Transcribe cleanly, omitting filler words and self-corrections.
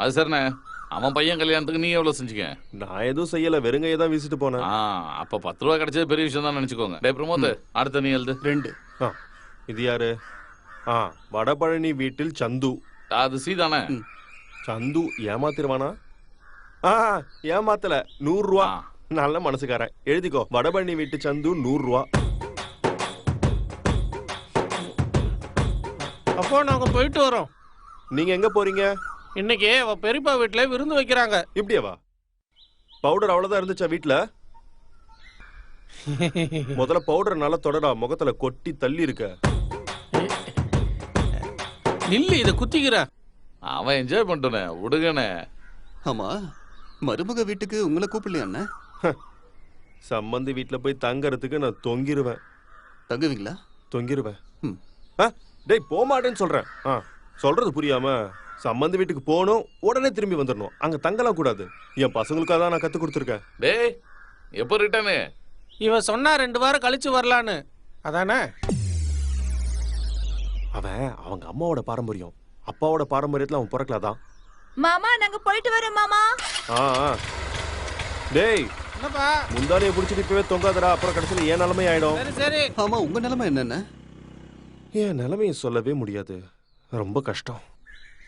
அது சரிண்ணே. அவன் பையன் கல்யாணத்துக்கு நீ எவ்வளவு செஞ்சீங்க? நான் எதுவும் செய்யல, வெறுங்கையை தான் வீசிட்டு போனேன். அப்ப 10 ரூபா கிடைச்சது பெரிய விஷயம் தான் நினைச்சுக்கோங்க. டே பிரமோத், அடுத்த நீ எழுது. 2. இது யாரு? வடபழனி வீட்டில் சந்து. அது சீதானே. சந்து ஏமாத்திருவானா? ஏமாத்தல, 100 ரூபா. நல்ல மனசுக்காரன். எழுதிக்கோ, வடபழனி வீட்டு சந்து 100 ரூபா. அப்போ நாங்க போயிட்டு வரோம். நீங்க எங்க போறீங்க? இன்னைக்கு அவ பெரியப்பா வீட்டுல விருந்து வைக்கிறாங்க. இப்படியாவா? பவுடர் அவ்வளவுதான் இருந்துச்சா வீட்டுல? முதல்ல பவுடர் நல்லா தொடரா, முகத்துல கொட்டி தள்ளி இருக்க. நில்லு, இத குத்திக்கிற. அவன் என்ஜாய் பண்ணிட்டோனே, விடுங்கண்ணே. ஆமா, மருமக வீட்டுக்கு உங்களை கூப்பிடலையா? சம்பந்தி வீட்டுல போய் தங்கறதுக்கு நான் தொங்கிருவேன். தங்குவீங்களா? தொங்கிருவேன். டேய், போமாட்டேன்னு சொல்றேன். சொல்றது புரியாம, சம்பந்தி வீட்டுக்கு போகணும், உடனே திரும்பி வந்துடணும். அங்க தங்கலாம் கூடாது. என் பசங்களுக்காக தான் நான் கத்து கொடுத்துருக்கேன். டேய், எப்போ ரிட்டர்னு? இவ சொன்னா 2 வாரம் கழிச்சு வரலான்னு. அதானே? அவன் அவங்க அம்மாவோட பாரம்பரியம், அப்பாவோட பாரம்பரியத்துல அவன் பிறக்கலாதான். மாமா, நாங்க போயிட்டு வரோம் மாமா. டேய், என்னப்பா? முந்தானையை பிடிச்சிட்டு இப்பவே தொங்காதடா, அப்புறம் கடைசியில் ஏன் நிலைமை ஆயிடும். சரி சரி. ஆமா, உங்க நிலைமை என்னென்ன? என் நிலைமையை சொல்லவே முடியாது, ரொம்ப கஷ்டம்.